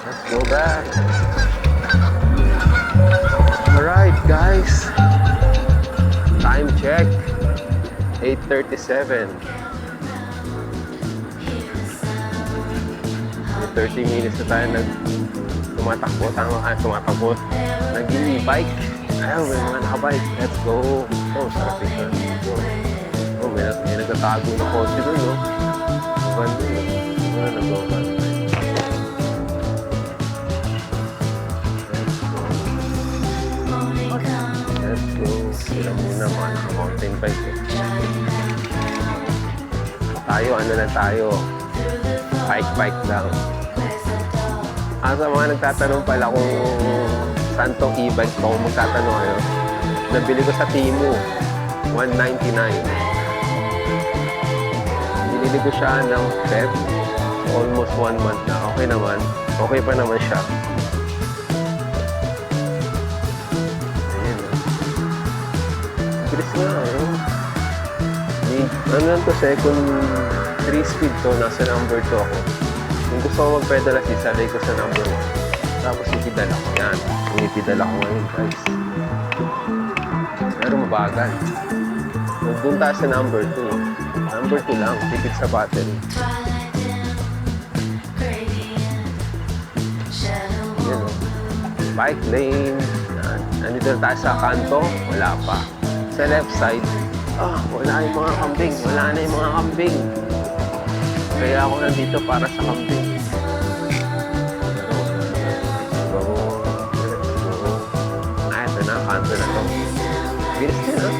Let's go back. Alright guys, time check 8:37. May 30 minutes na tayo tumatakbo. Tumatakbo. Nag-e-bike. Ayaw, may mga nakabike. Let's go. Oh, sarap ito. Oh, may nagtatago na kotse dun, no? Van dun, no? Ano, nag-go-van. Let's go. Sila muna mga naka-mountain bike. Tayo, ano na tayo? Bike lang. Sa mga nagtatanong pala kung saan tong e-bike pa, kung magtatanong kayo, nabili ko sa Temu, $199. Binili ko siya ng Feb, almost 1 month na. Okay naman. Okay pa naman siya. Ayan. Bilis nga, eh. Ano lang to, second 3-speed to, nasa number 2 ako. Kung gusto ko mag-pedal assist, salay ko sa number 1. Tapos ipidal ako. Yan. Ipidal ako ngayon, guys. Pero mabagal. Doon tayo sa number 2. Number 2 lang. Tipid sa battery. Yan o. Bike lane. Yan. Nandito na tayo sa kanto. Wala pa. Sa left side, wala yung mga kambing. Wala na yung mga kambing. Kaya ako nandito para sa kambing. Ito na, kanto na to. Bilis din, ha?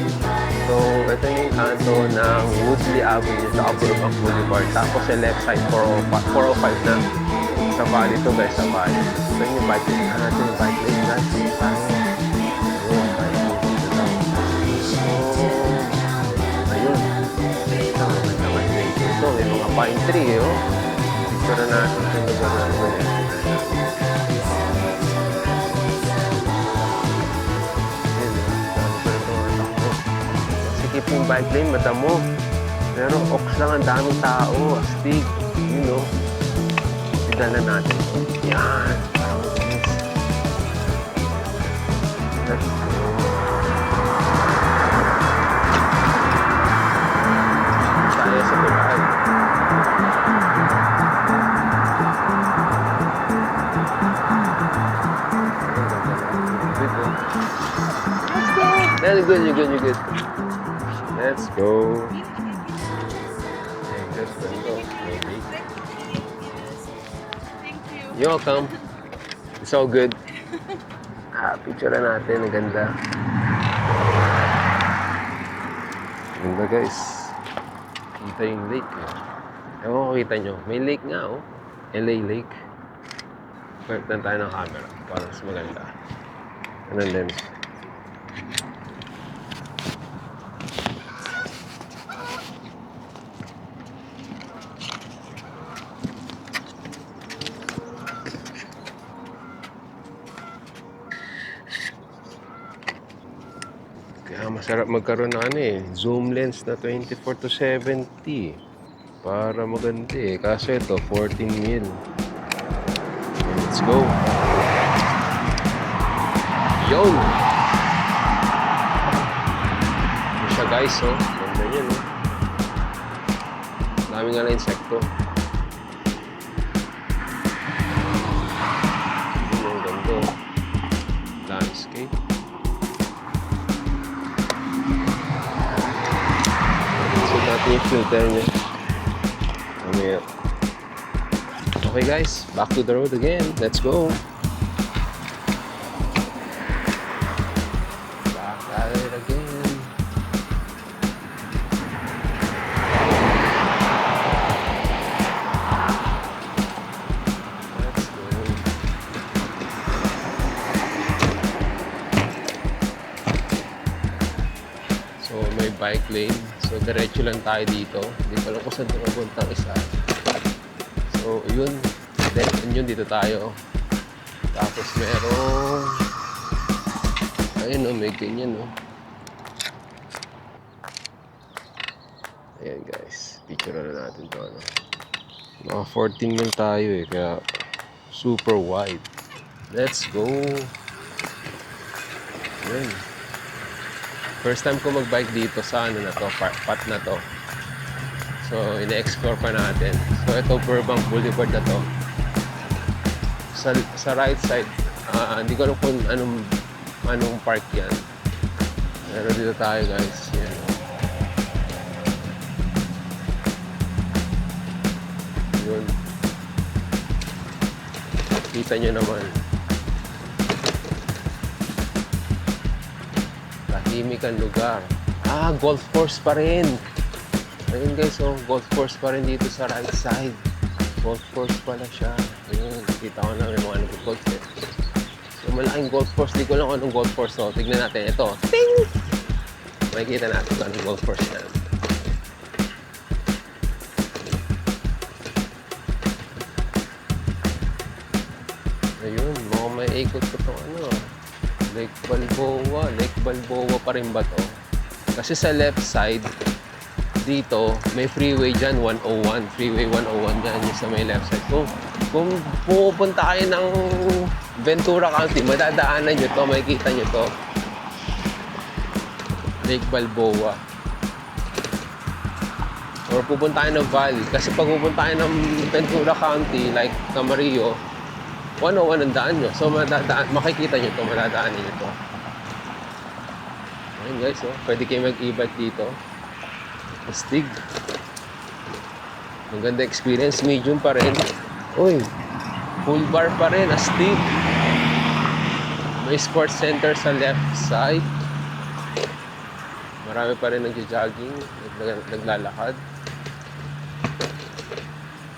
So, ito yung kanto ng Woodley Avenue sa Burbank Boulevard. Tapos sa left side, 405 na. Sa valley to, guys, sa valley. Ito yung bike lane. Ito yung bike lane, guys. Ito, may mga pine tree, oh. Picture na natin sa lugar natin. Sikip yung bike lane, madamo. Pero ox lang ang daming tao, astig. You know. Pidala natin. Yan. Parang mabinis. Let's go. Tayo sa tulay. You're good. Let's go. You're welcome. It's all good. Picture na natin. Ang ganda. Ganda, guys. Kita yung lake. Ewan ko kita nyo. May lake nga, oh. LA Lake. Pwede tayo ng camera. Para mas maganda. Anong lens? Kaya masarap magkaroon ng zoom lens na 24-70 para maganda eh. Kaso ito 14mm. Let's go. Yo! Ito siya, guys, oh. Ganda niya, no? Dami nga na insekto. Ang ganda, oh. Landscape. Natin yung filter niya. Okay guys, back to the road again. Let's go. Back at it again. Let's go. So may bike lane. So, diretso lang tayo dito. Hindi ko alam kung saan pupunta ang isa. So, yun. Then, yun dito tayo. Tapos, meron... Ayun, may ganyan, no? Ayan, guys. Picture na natin to, ano. Mga 14 mil tayo, eh. Kaya, Super wide. Let's go. Yun. First time ko mag-bike dito sa ano na to, path na to. So, ina-explore pa natin. So, ito Burbank Boulevard na to. Sa right side, hindi ko alam kung anong park yan. Pero dito tayo guys. Yan. Yun. Kita nyo naman. Tahimik ang lugar. Golf course pa rin. Ayun guys, golf course pa rin dito sa right side. Golf course pala siya. Ayun, kita ko na may mga nag-golf eh. So, malaking golf course. Di ko lang kung anong golf course to. Tignan natin ito. Ting! Makikita natin kung anong golf course na. Ayun, mga may ikot ko itong Lake Balboa. Lake Balboa pa rin ba to? Kasi sa left side, dito, may freeway dyan, 101. Freeway 101 dyan, yung sa may left side. So, kung pupunta kayo ng Ventura County, madadaanan nyo to, makikita nyo to. Lake Balboa. Or pupunta kayo ng Valley. Kasi pag pupunta kayo ng Ventura County, like Camarillo, 101 ang daan nyo. So, makikita nyo to, madadaanan nyo to. Ayun guys, pwede kayo mag-e-bike dito. Astig. Maganda experience. Medium pa rin. Uy, full bar pa rin. Astig. May sports center sa left side. Marami pa rin nag-jogging. Naglalakad.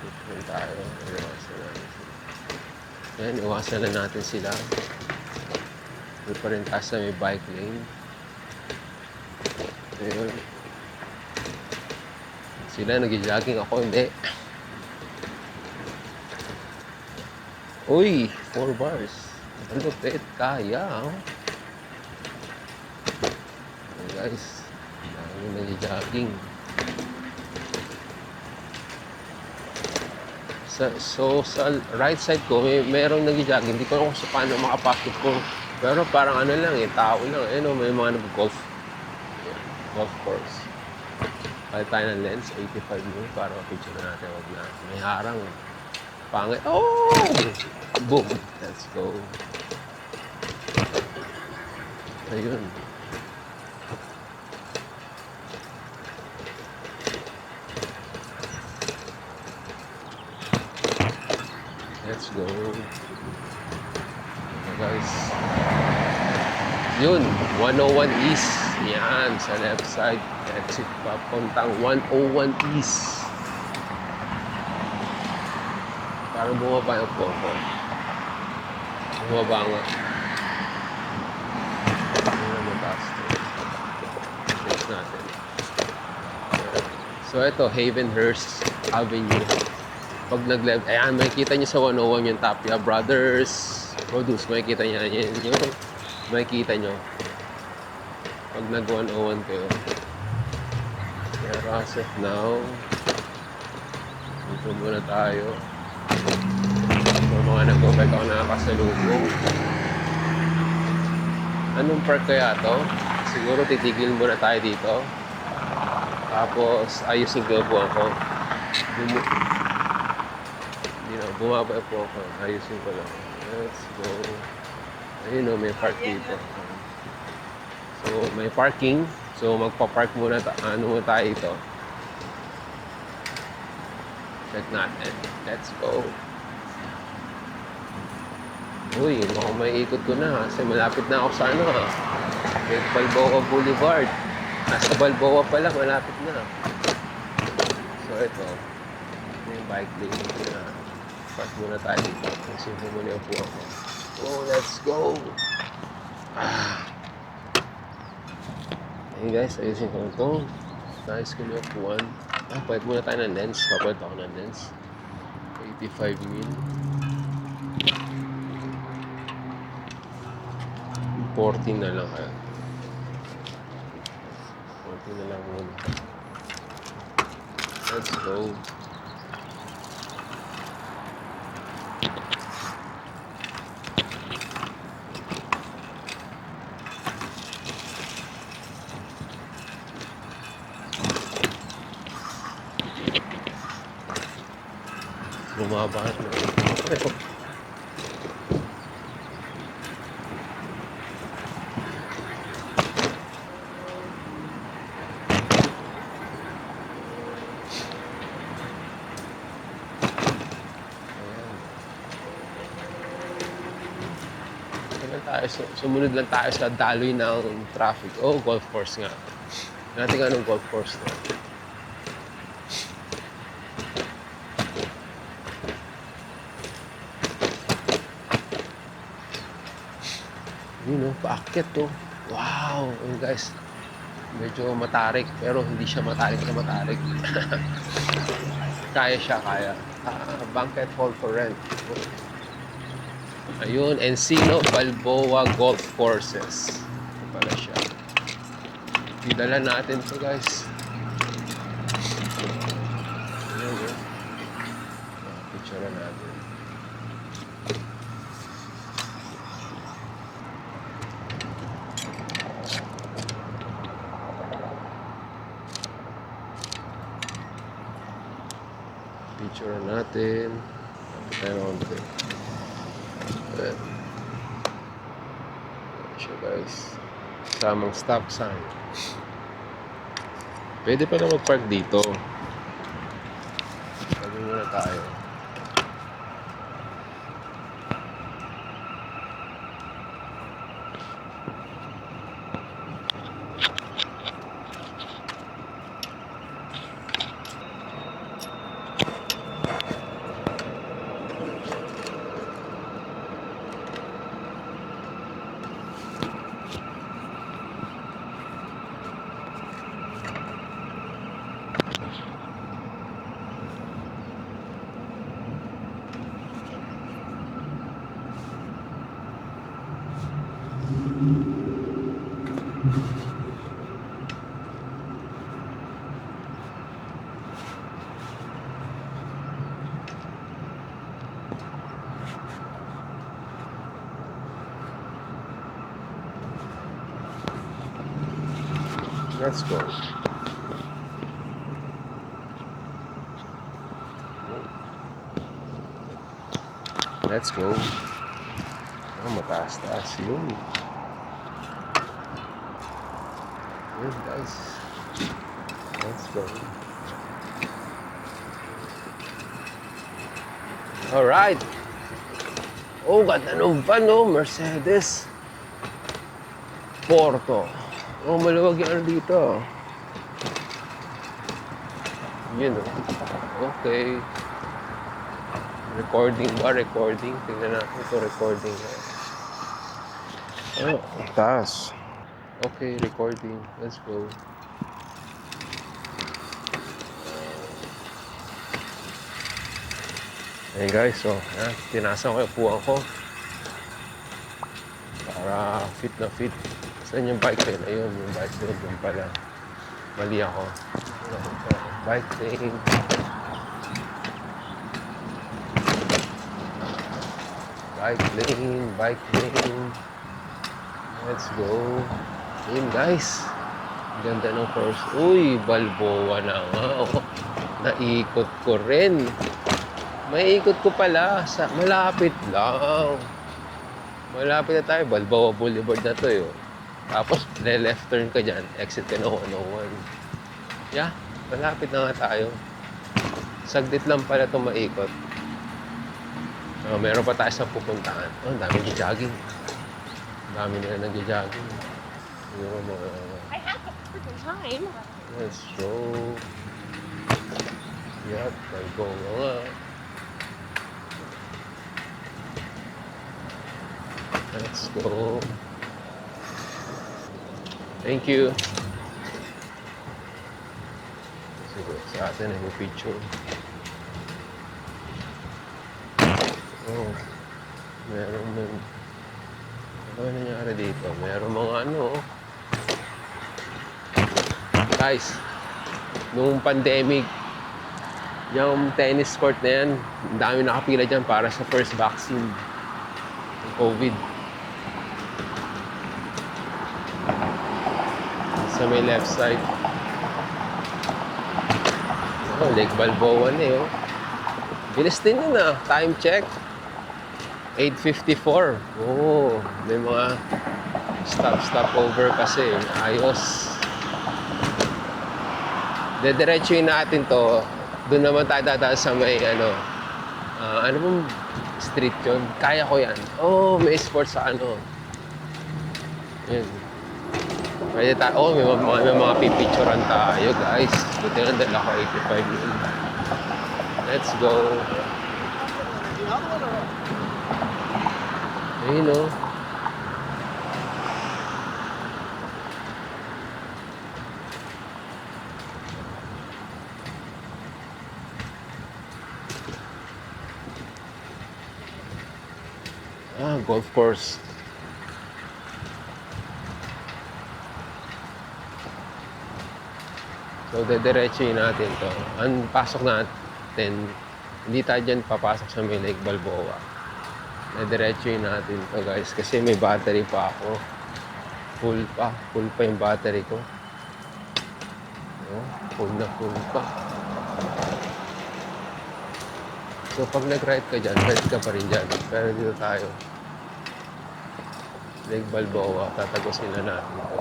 Ito tayo. Ayan, iwasan na natin sila. May pa rin tayo sa may bike lane. Ayun. Sila nag-jogging, ako hindi. Uy, 4 bars. Ang lupit, kaya. Okay, guys, nag-jogging. So, sa right side ko, merong nag-jogging. Hindi ko alam kung paano makapasok ko. Pero parang ano lang tao lang. Ayun, may mga nag-golf. Golf course. Kahit tayo ng lens, 85 mo para picture na natin. Wag na. May harang. Pangit. Oh! Boom! Let's go. Ayun. Let's go. Okay, guys. Yun. 101 East. Yan. Sa left side. Exit papuntang 101 East. Parang bumaba yung poko. Bumaba nga. Ano na mataas to? Check natin. So ito, Havenhurst Avenue. Pag nag-left, ayan, makikita nyo sa 101 yung Tapia Brothers Produce. Makikita nyo yan. Makikita nyo. Pag nag-101 kayo. Pero as of now, dito muna tayo. So, mga nag-bike ako nakakasalubong. Anong park kaya to? Siguro titigil muna tayo dito. Tapos, ayusin ko po ako. Bumaba po ako. Ayusin ko lang. Let's go. Ayun may park dito. So, may parking. So, magpa-park muna muna tayo ito. Check natin. Let's go. Uy, mukhang may ikot ko na kasi malapit na ako sa Lake Balboa Boulevard. Nasa Balboa pa lang, malapit na. So, ito. May bike lane na. Park muna tayo dito. Kasi muna yung po ako. Oh, let's go! Hey guys, ayusin ko ito. Nice ko yung upuan. Pahit muna tayo ng lens. Papahit ako ng lens. 85 mil. 14 na lang kaya. 14 na lang muna. Let's go. bumaba na. Sumunod lang tayo sa daloy ng traffic. Oh, golf course nga. Natin anong golf course na. Yun o, paakyat to. Wow! Yun guys, medyo matarik, pero hindi siya matarik na matarik. Kaya siya, kaya. Banquet hall for rent. Ayun, Encino Balboa Golf Courses. Ito pala siya. Idala natin to guys. Ayun, yun. Picture natin. Picture natin. Tayo konti. Ayan. Siya guys. Samang stop sign. Pwede pa na mag-park dito. Sabi muna tayo. Let's go. Let's go. Oh, mataas-taas yun. Yun guys. Let's go. Alright. Oh, ganda nung van, no? Mercedes Porto. Oh, maluwag yan dito. Yun, oh. Okay. Recording ba? Recording. Tingnan natin ito. Recording. Oh, taas. Okay, recording. Let's go. Hey guys, so, tinasan ko yung puwang ko. Para fit na fit. Saan yung bike lane? Ayun, yung bike lane. Yung pala. Mali ako. Bike lane. Bike lane. Bike lane. Let's go. Ayun guys. Ganda ng course. Uy, Balboa na nga. Oh, naikot ko rin. May ikot ko pala. Malapit lang. Malapit na tayo. Balboa Boulevard na to yun. Tapos, left turn ka dyan. Exit ka na 101. Yeah, malapit na nga tayo. Saglit lang pala itong maikot. Meron pa tayo sa pupuntahan. Oh, ang dami nag-jogging. Ang dami nila nag-jogging. I have the freaking time. Let's go. Yep, go nga. Let's go. Thank you. Sige, sa atin ay picture. Oh, meron nun. Ano nangyari dito? Meron mga ano. Guys, nung pandemic, yung tennis court na yan, ang dami nakapila dyan para sa first vaccine ng COVID. Sa may left side. Oh, Lake Balboa na eh, oh. Bilis din yun ah. Time check. 8:54. Oo, may mga stop-over kasi. Ayos. Dediretsuhin natin to. Doon naman tayo dadaan sa may ano bang street yun? Kaya ko yan. Oh, may sports sa ano. Yun. Pwede tayo. Oh, may mga pipicturean tayo, guys. Buti na dala ko 85 yun. Let's go. Ayun o. Golf course. So, dediretsuhin natin to. Ang pasok natin, hindi tayo dyan papasok sa may Lake Balboa. Dediretsuhin natin to, guys, kasi may battery pa ako. Full pa yung battery ko. Full pa. So, pag nag-ride ka dyan, ride ka pa rin dyan. Pero dito tayo. Lake Balboa, tatagusin na natin ito.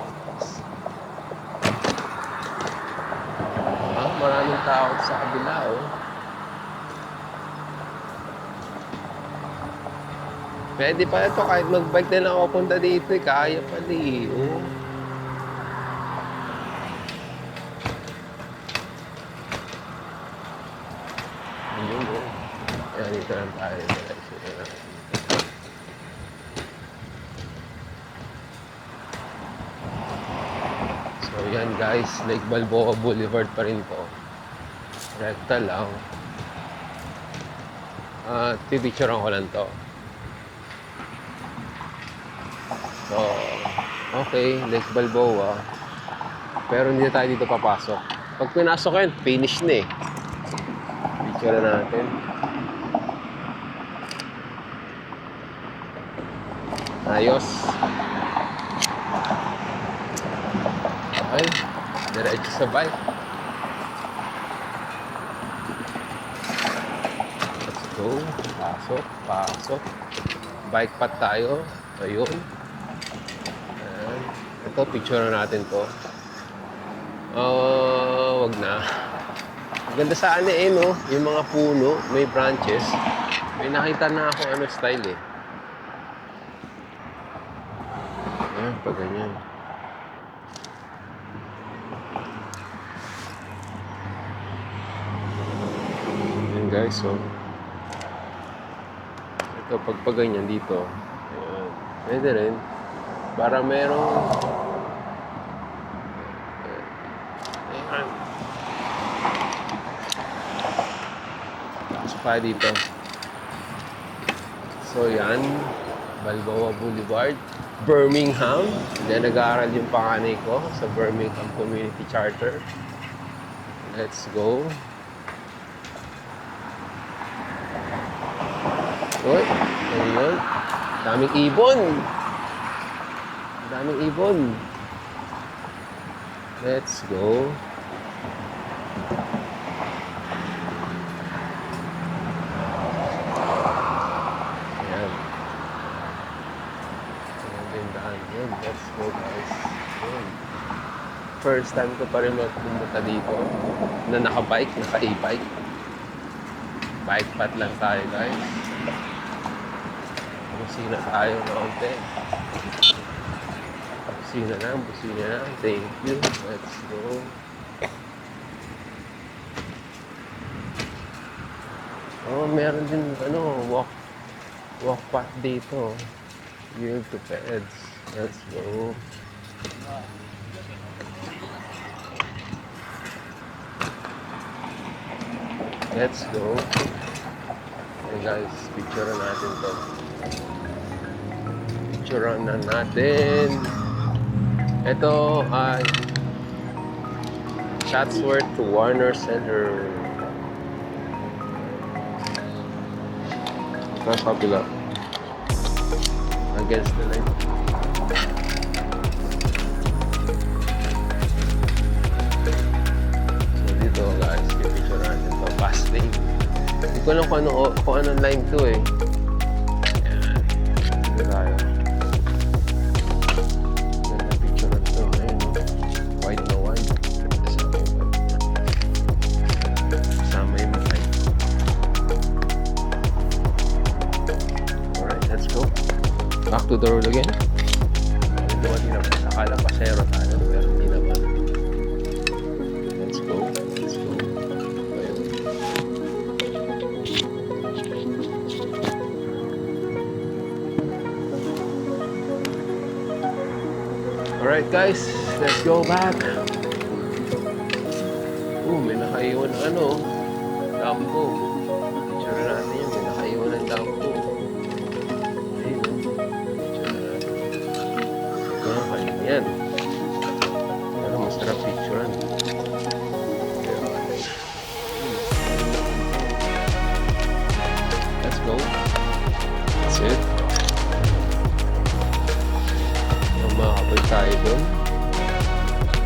Maraming tao sa kabila, oh. Pwede pa ito, kahit mag-bike na lang ako punta dito, eh. Kaya pala, eh. Oh. Ayun, oh. Ayan, dito lang tayo. So, yan guys. Lake Balboa Boulevard pa rin to. Rekta lang. Pipicturean ko lang to. So, okay. Lake Balboa. Pero hindi na tayo dito papasok. Pag pinasok ko yun, finish na eh. Picture natin. Ayos. Okay. Diretso sa bike. Let's go. Pasok. Bike path tayo. Ayun. Ayan. Ito, picture natin to. Wag na. Ganda sa no? Yung mga puno, may branches. May nakita na ako style eh. Ayan, pag ganyan. Ayan guys, so. Ito, pag ganyan dito. Ayan. Pwede rin. Para merong pa dito. So yan, Balboa Boulevard, Birmingham. Then nag-aaral yung panganay ko sa Birmingham Community Charter. Let's go. Uy, ayun. Daming ibon. Daming ibon. Let's go. Let's go guys. First time ko pa rin magpunta dito na naka-bike, naka-e-bike. Bike path lang tayo guys. Busina tayo kaunti. Busina na. Thank you. Let's go. Oh, meron din walk path dito. Yield to peds. Let's go. Let's go. Okay guys, picturean natin to. Picturean na natin. Ito ay Chatsworth to Warner Center. Nasa kabila. Against the light. So dito guys, picture natin to. Fast lane. ko alam kung anong line to eh. Ayan. Dito tayo. Ganda picture na to. Ayun. White na white. Kasama yung mic. Alright, let's go. Back to the road again. Dumating naman. Akala pasero tayo. Pero hindi naman. Let's go. Let's go. Ayun. Alright guys, let's go back. May nakaiwan ng dampo. Picture natin yun, may nakaiwan ng dampo. Ayun, picture natin. Kanin yan. Pero masarap picturean. Let's go. That's it. Makakapag tayo doon.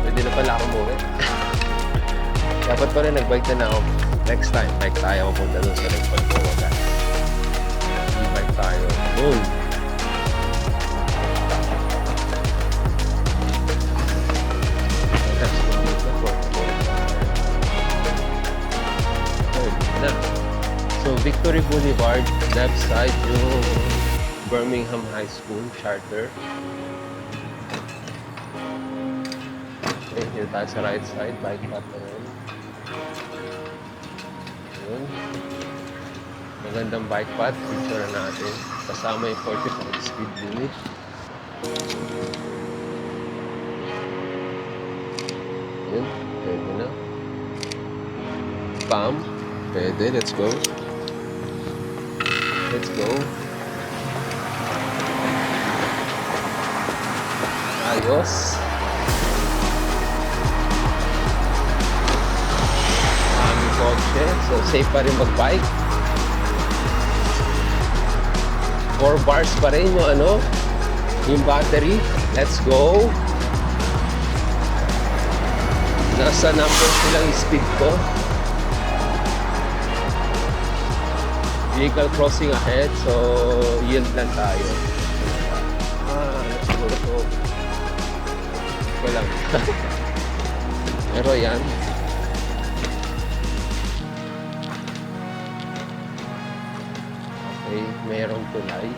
Pwede na pala ako muna. Dapat pa rin nag-bike na ako. Next time, bike tayo. Pupunta doon sa nag-bike ko. Bike tayo. Doon. So, Victory Boulevard, left side yung Birmingham High School, charter. Okay, dito tayo sa right side, bike path na yun. Yun. Magandang bike path, picture na natin. Kasama yung 45 speed limit. Yun, pwede na. Spam, pwede, let's go. Let's go. Ayos. Kotse. So, safe pa rin mag-bike. 4 bars pa rin yung yung battery. Let's go. Nasa number silang speed ko. Vehicle crossing ahead. So, yield lang tayo. Siguro to. Walang. Pero yan. Okay, mayroong tulay.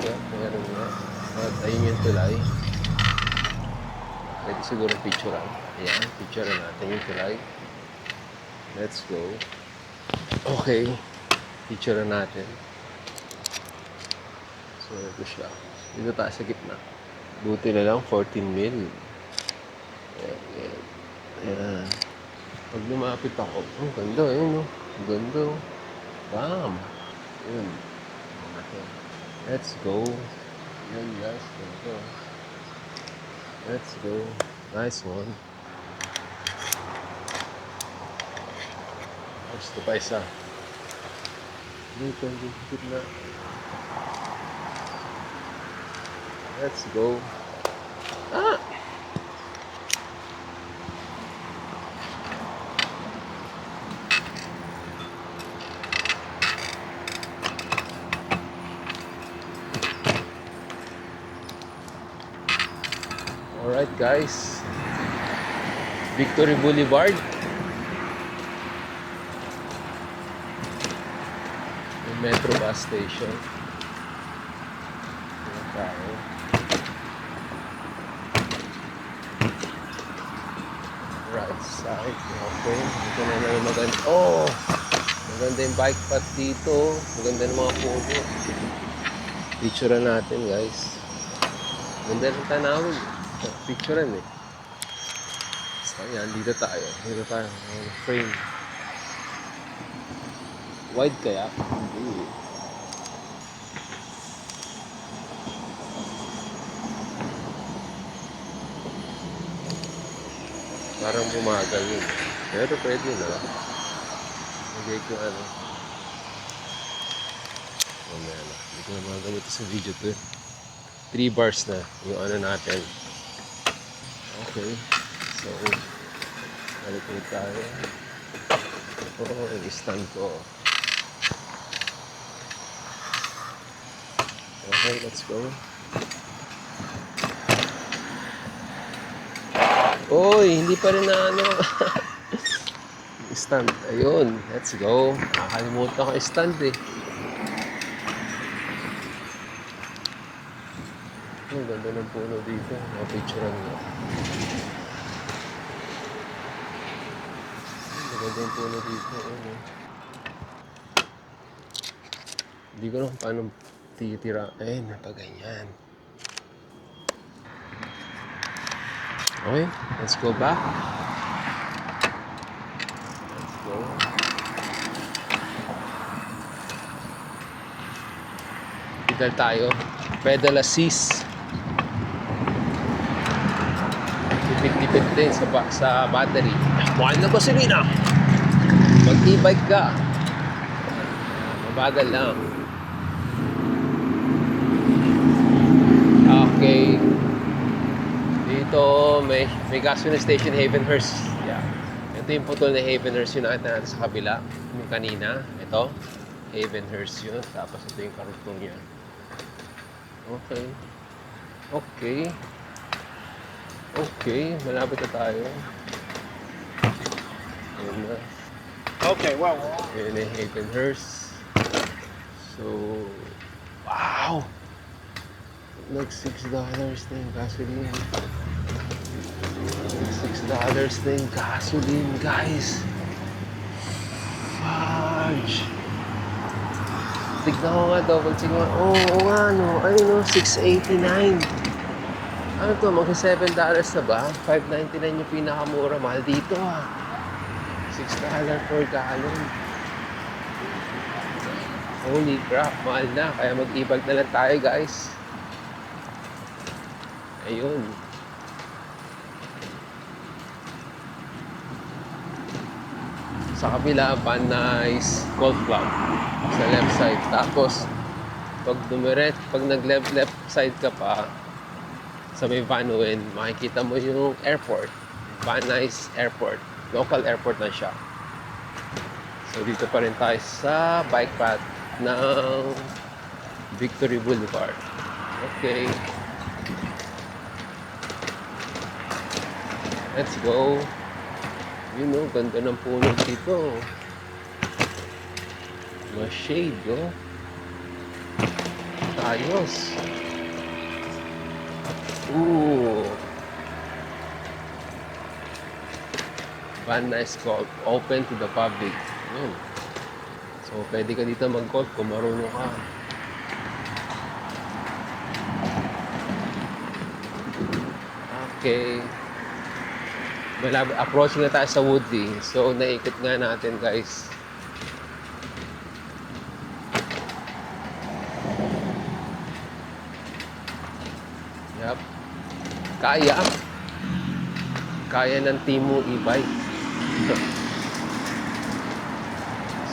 Yeah, mayroon nga. At ayun yung tulay. Pwede siguro picturean. Ayan, picturean natin yung tulay. Let's go. Okay, picturean natin. So, ito siya. Dito tayo sa gitna. Buti na lang, 14 mil. Ayan, ayan. Ayan. Pag lumapit ako, ganda, ayun, ganda. Bam! Yun. Let's go. Yun guys. Let's go. Nice one. Gusto pa isa. Dito na. Let's go. Ah! Alright guys, Victory Boulevard. Yung Metro bus station. Ayan tayo. Right side. Okay. Dito na lang maganda. Oh! Maganda yung bike path dito. Maganda ng mga puno. Picture natin guys. Ganda ng tanawin. Picturean eh. So yan, dito tayo. Dito tayo. Frame. Wide kaya? Hindi. Parang bumagal yun. Pero pwede na. Nagay ko mamaya na. Hindi ko na magagamit sa video to. 3 bars na yung natin. Okay. So, balik tayo. Oo, yung stand ko. Okay, let's go. Oy, hindi pa rin na ano. Stand. Ayun, let's go. Nakakalimutan ko stand eh. Ang ganda ng puno dito. Mapicturean mo. Ang ganda ng puno dito. Ano. Hindi ko alam paano titira. Ayun, napaganyan. Okay, let's go back. Let's go. Pedal tayo. Pedal assist. Tipid-tipid din sa battery. Mahal na gasolina. Mag e-bike ka. Mabagal lang. Okay. Dito may gasoline station Havenhurst. Yeah. Ito yung putol na Havenhurst yung nakita natin sa kabila. Yung kanina. Ito. Havenhurst yun. Tapos ito yung karugtong niya. Okay. Okay. Okay. Malapit na tayo. Ayun na. Okay, well. Ayun na yung Havenhurst. So, wow! Nag $6 na yung gasoline. $6 na yung gasoline, guys. Fudge! Tignan ko nga to. Pag tignan ko, oo nga no. Ayun no, $6.89. Ano to, magka $7 na ba? $5.99 yung pinakamura. Mahal dito ah. $6 per gallon. Holy crap, mahal na. Kaya mag-ibag na lang tayo, guys. Ayun. Sa kabila, Van Nuys Golf Club. Sa left side. Tapos, pag nag-left side ka pa, sa may Van Nuys, makikita mo yung airport. Van Nuys Airport. Local airport na siya. So, dito pa rin tayo sa bike path ng Victory Boulevard. Okay. Let's go. You know, ganda ng puno dito. Ma-shade, oh. Ayos. Ooh. Van Nuys Golf. Open to the public. Yun. So, pwede ka dito mag-golf kung marunong ka. Okay. Approaching na tayo sa Woodley. So, naikot nga natin, guys. Yup. Kaya. Kaya ng Timo e-bike.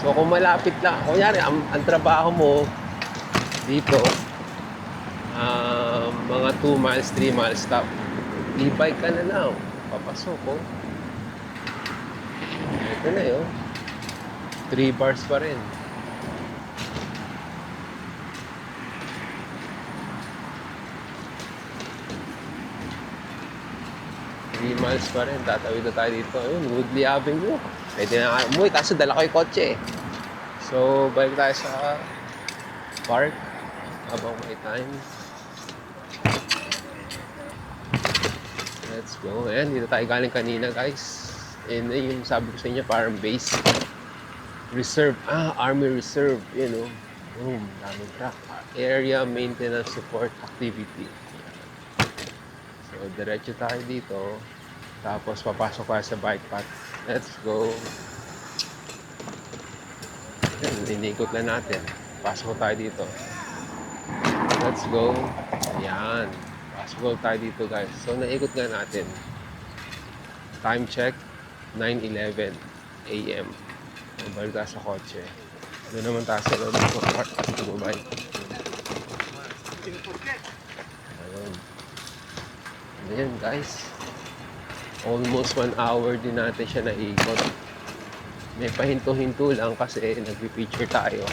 So, kung malapit lang, kunyari, ang trabaho mo dito, mga 2 miles, 3 miles stop, e-bike ka na lang. Papasok, oh. Ito na yun. 3 bars pa rin. Miles pa rin. Tatawid na tayo dito. Ayun, Woodley Avenue. Pwede na nga umuwi. Kaso dala ko yung kotse eh. So, balik tayo sa park. Habang may time. Let's go. Ayan, dito tayo galing kanina, guys. And yung sabi ko sa inyo, parang base. Reserve. Army Reserve. You know. Boom. Daming truck. Area Maintenance Support Activity. So, diretso tayo dito. Tapos, papasok tayo sa bike path. Let's go. Ayan, inikot na natin. Pasok tayo dito. Let's go. Ayan. Pasok tayo dito, guys. So, naikot nga natin. Time check, 9:11 a.m. Balik tayo sa kotse. Doon naman tayo sa loob ng park at bumabay. Ayun. Ayan, guys. Almost 1 hour din natin siya naikot. May pahinto-hinto lang kasi nag-feature tayo.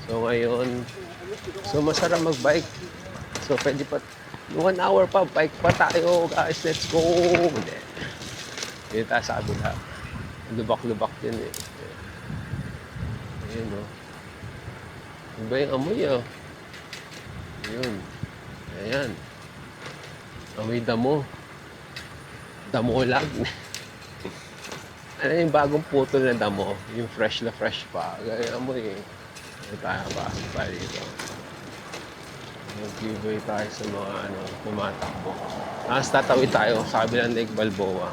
So, So ngayon, masarap mag-bike. So pwede pa, 1 hour pa, bike pa tayo guys, let's go! Hindi. Dito tayo sa kabila. Lubak-lubak din eh. Ayun o. Iba yung amoy ah. Ayun. Ayan. Amoy damo. Damulag. Ano yung bagong putol na damo? Yung fresh na fresh pa. Ganyan amoy eh. Ano tayo ba? Tayo dito. Mag-giveaway tayo sa mga tumatakbo. Tapos tatawid tayo sa kabilang Lake Balboa.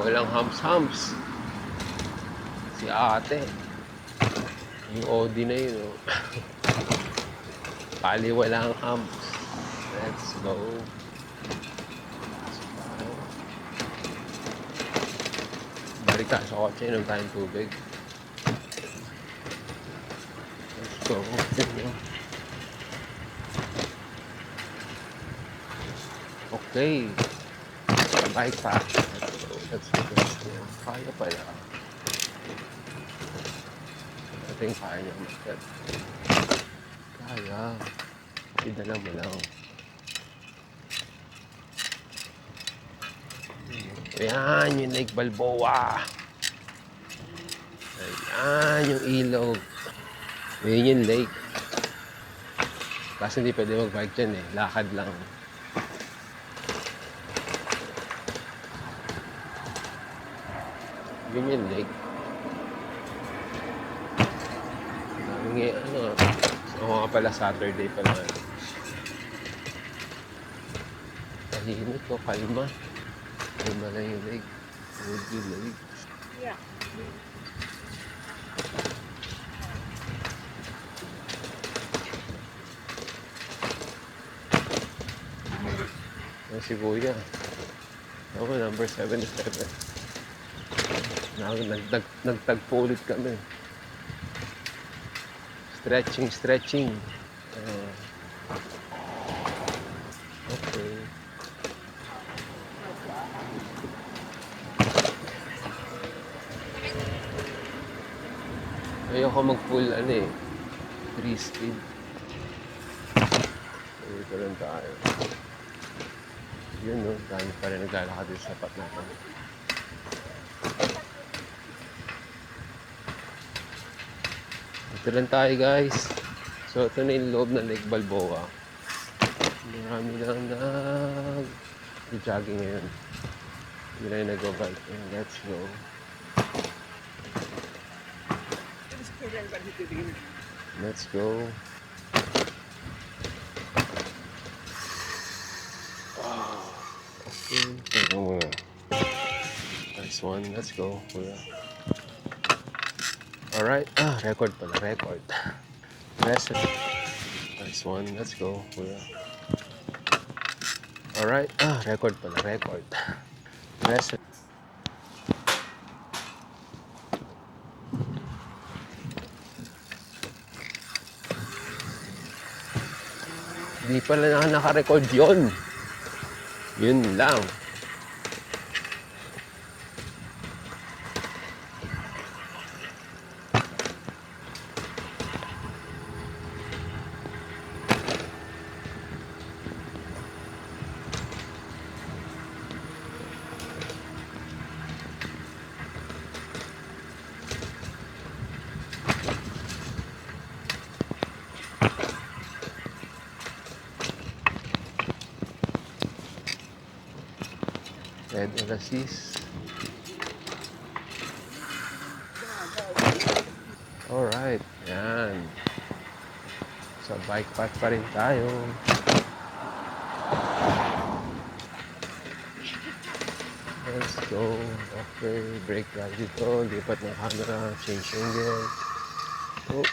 Walang hams-hams. Si ate. Yung OD na yun, oh. Pali walang hams. Let's go. Balik tayo sa kotse, inom tayong tubig. Let's go. Okay. Bike path. Let's go. Kaya pala. Ito yung kaya niya umakyat. Kaya. Idala mo lang. Ayan, yung Lake Balboa. Ayan, yung ilog. Ayan yung lake. Kasi hindi pwede mag-bike dyan eh. Lakad lang. Yun yung lake. Daming ako nga pala Saturday pala. Tahimik ko, kalma. Kalma na yung lake. Woody Lake. Yeah. Si Kuya. Ako, number 77. Nagtagpo ulit kami. Stretching. Okay. Ayoko mag-full 3 speed. Dito lang tayo. Yun no, dami pa rin naglalakad din sa sapat natin. Ito lang tayo guys. So ito na yung loob ng Lake Balboa. Marami lang nag-jogging ngayon. Hindi na yung nag-bike. Let's go. Let's go. Okay. Nice one. Let's go. Alright. Record pala. Record. Nice one. Let's go. Alright. Record pala. Record. Di pala naka-record yun. Yun lang. Red Oasis. Alright, yan. Sa bike path pa rin tayo. Let's go. Okay, brake tayo dito. Lipat ng camera. Change angle. Oh.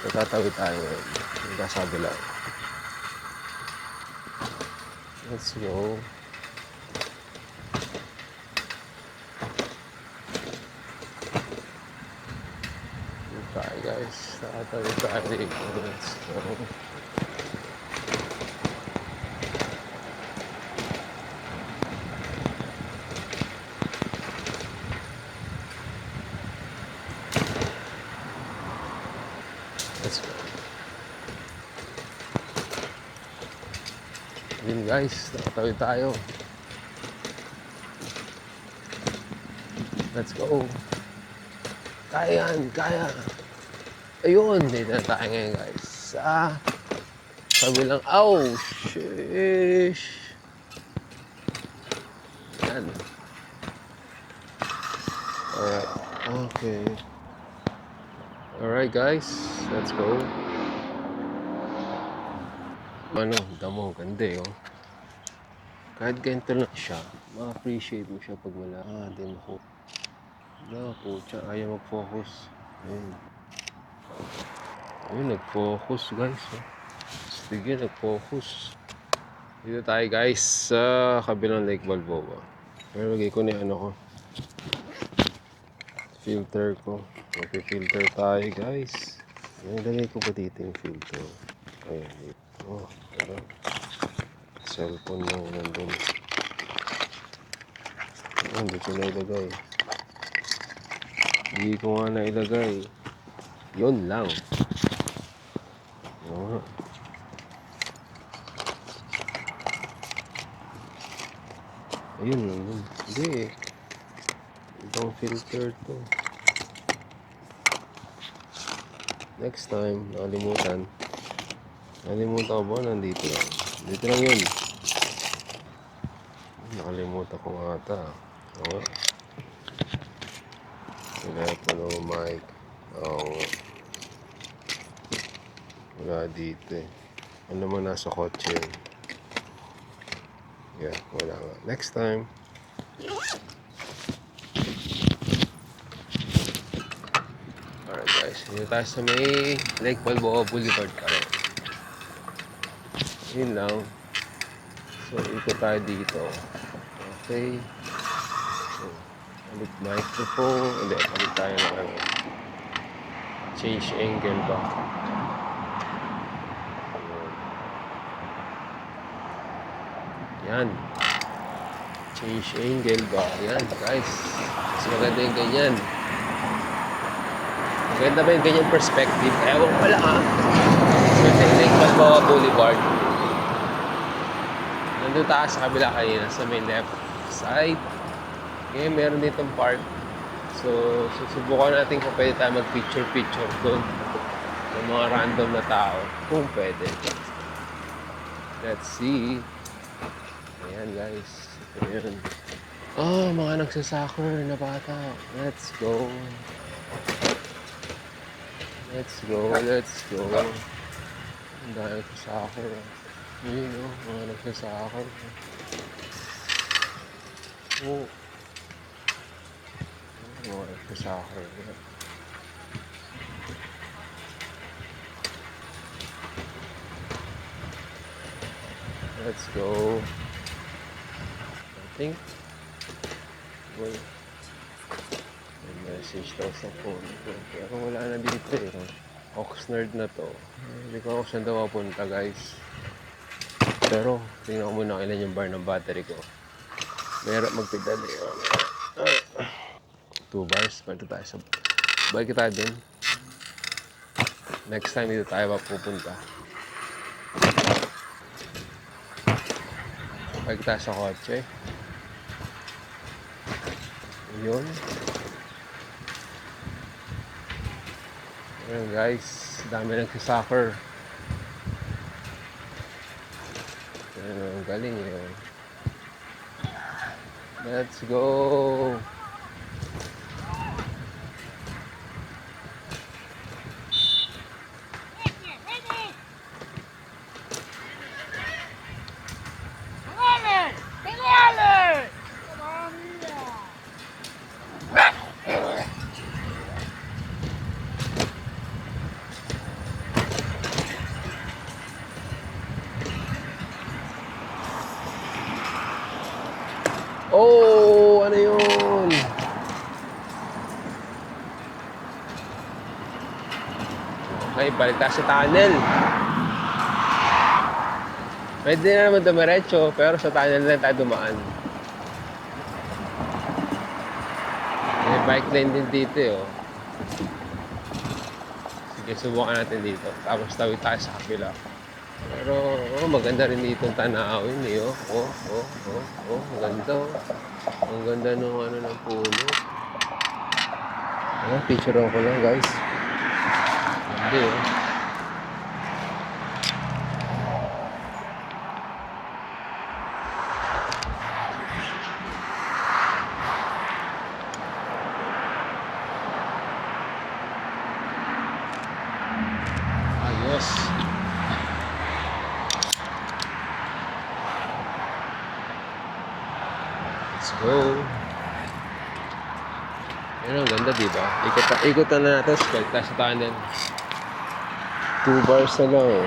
Natatawid tayo ngayon. Nagkasabi lang. Let's go. Tayo guys. Natatawid tayo dito. Let's go. Let's go. Yun guys, nakatawid tayo. Let's go. Kaya yan, kaya. Ayun, dito na tayo ngayon guys. Sa kabilang, oh, sheesh. Yan. Alright, okay. Alright guys, let's go. Ano, damo, ganda eh, oh. Kahit ganito lang siya, ma-appreciate mo siya pag wala. Di mo. Wala po, ayaw mag-focus. Ayun, nag-focus guys, oh. Sige, nag-focus. Dito tayo guys sa kabilang Lake Balboa. Pero lagay ko na yung ano ko. Filter ko. Mag-filter tayo guys. Nilagay ko pa dito yung filter. Ayan dito. Oh, ano? Cellphone mo nandun. Oh, hindi ko na ilagay. Hindi ko nga na ilagay. Yun lang. Oh. Ayun lang yun. Hindi eh. Ibang filter to. Next time, nakalimutan. Nakalimutan ko ba? Nandito lang. Dito lang yun. Nakalimutan ko nga ata. Oo. Telepono, mic. Oo. Wala dito eh. Ano naman nasa kotse yun. Yeah, wala nga. Next time. Alright guys, dito tayo sa may Lake Balboa Boulevard kami. Yun lang. So, ikot tayo dito. Okay. So, palit microphone. Hindi, palit tayo ng ano. Change angle ba? Yan. Change angle ba? Yan guys. Mas maganda yung ganyan. Maganda ba yung ganyan perspective? Ewan ko lang ha. So, Lake Balboa Boulevard. Nandun tayo sa kabila kanina sa may left side. Ngayon meron ditong park. So, susubukan natin kung pwede tayo mag-picture-picture doon ng mga random na tao. Kung pwede. Let's see. Ayan guys. Ayan. Oh, mga nagsasoccer na bata. Let's go. Let's go. Let's go. Ang dahil nagsasoccer. Yun o, mga nagsasoccer. Oh. Mga nagsasoccer. Let's go. I think may message daw sa phone ko. Pero wala na dito eh. Oxnard na to. Hindi ko ako saan daw mapunta guys. Pero tingnan ko muna kailan yung bar ng battery ko. Mayroon magpidal eh. 2 bars. Balik tayo sa... Balik tayo dun. Next time dito tayo mapupunta. Balik tayo sa kotse. Yun. Ayan guys. Dami nagsasoccer. Ang galing yun. Let's go! Oh, ano yun? Okay, balik tayo sa tunnel. Pwede na naman dumiretso, pero sa tunnel na tayo dumaan. May bike lane din dito eh, oh. Sige, subukan natin dito. Tapos tawid tayo sa kabila. Pero maganda rin dito ang tanawin eh, oh. Maganda oh. Ang ganda ng ano ng puno. Ayan, picture ko lang guys. Hindi oh. Ayos. Let's go. Ayan, ang ganda diba? Ikutan na natin sa tunnel. 2 bars na lang oh.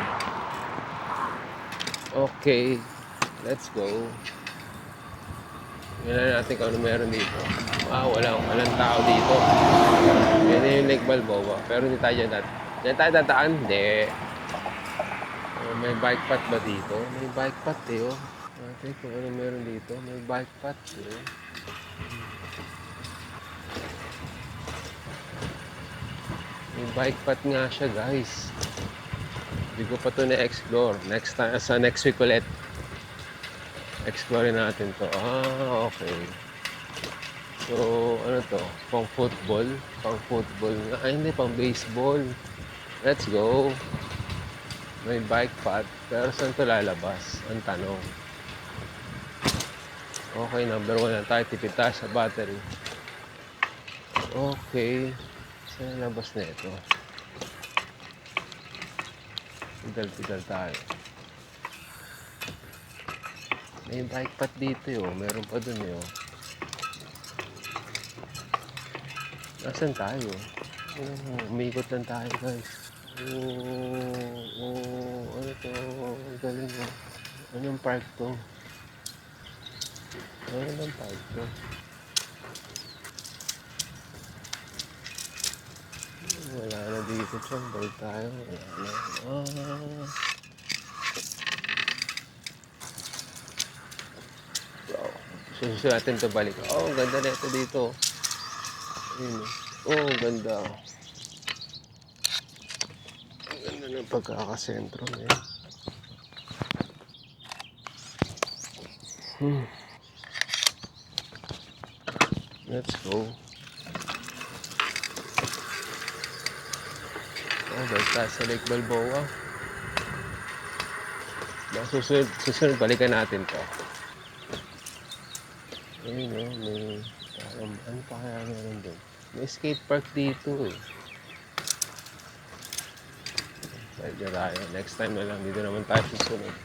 Okay. Let's go. Tingnan natin kung ano meron dito. Walang tao dito. Yan na yung Lake Balboa. Pero hindi tayo dyan. Diyan tayo tataan? Hindi. May bike path ba dito? May bike path eh oh. Natin kung ano meron dito. May bike path eh. May bike path nga siya guys. Hindi ko pa ito na-explore. Next time, sa next week ulit. Explore natin to. Okay. So, ano to? Pang football? Pang football nga. Ay, hindi. Pang baseball. Let's go. May bike path. Pero saan to lalabas? Ang tanong. Okay, number 1 na tayo. Tipid tayo sa battery. Okay. Saan labas na ito? Pidal tayo. May bike path dito eh. Meron pa dun eh. Nasaan tayo? Umikot lang tayo guys. Ano to? Galing mo. Anong park to? Anong park to? Wala na dito siya. Balik tayo. Wala na. Susunod natin ito balik. Ganda na ito dito. Ayun. Ganda. Ang ganda ng pagkakasentro eh. Let's go. Balik tayo sa Lake Balboa. Susunod balikan natin to. Ayun may ano pa kaya meron doon? May skate park dito eh. Balik na tayo. Next time na lang. Dito naman tayo susunod.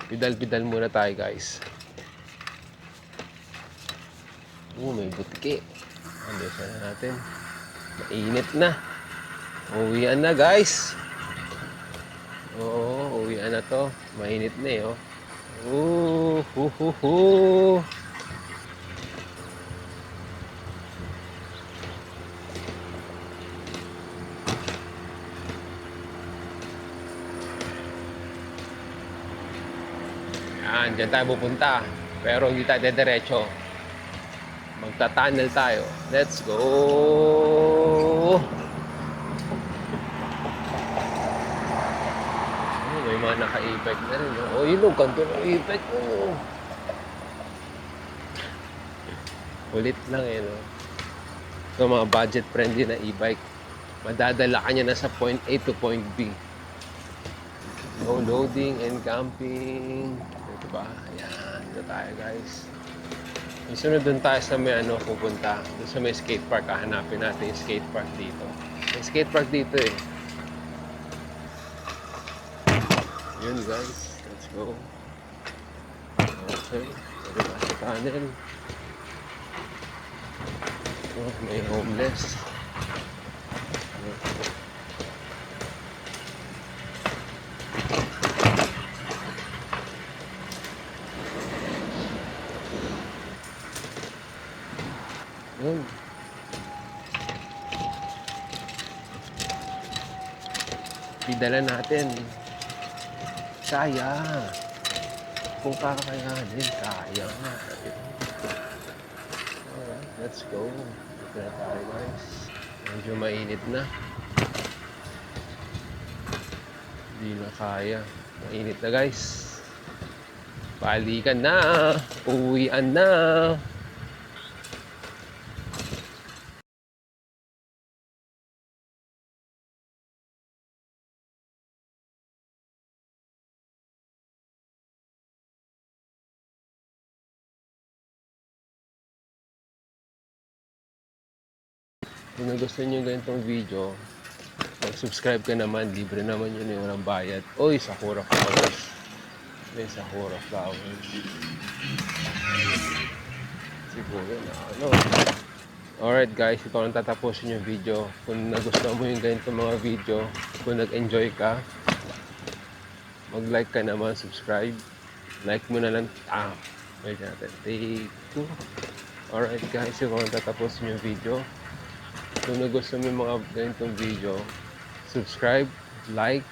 Pidal-pidal muna tayo guys. May butiki. Andiyan na natin. Mainit na. Uwian na guys. Uwian na to. Mainit na eh oh. Yan, dyan tayo pupunta. Pero hindi tayo dediretso. Magta-tunnel tayo. Let's go! May mga naka-e-bike na rin. Yun o, kanto ng e-bike mo. Ulit lang eh, no? So, mga budget-friendly na e-bike. Madadala ka niya na sa point A to point B. No loading and camping. Ito ba? Ayan. Ito tayo, guys. Sunod dun tayo sa may pupunta. Dun sa may skate park. Hahanapin natin yung skate park dito. May skate park dito eh. Yun guys. Let's go. Okay. Pwede ba sa tunnel? May homeless. Yun. Idala natin. Kaya. Kung kakayanin, kaya nga. Alright, let's go. Ito na tayo guys. Medyo mainit na. Hindi na kaya. Mainit na guys. Balikan na. Uwian na. Kung gusto niyo ganitong video, mag-subscribe ka naman. Libre naman yun yung walang bayad. Oy, Sakura flowers. May Sakura flowers. Siguro na ano. Alright guys, ito ang tatapusin yung video. Kung nagustuhan mo yung ganitong mga video, kung nag-enjoy ka, mag-like ka naman, subscribe. Like mo na lang. Wait natin. Take 2. Alright guys, ito ang tatapusin yung video. Kung nagustuhan mo yung mga ganitong video, subscribe, like,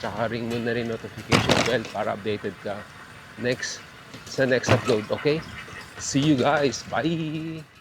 tsaka ring mo na rin notification bell para updated ka sa next upload, okay? See you guys. Bye!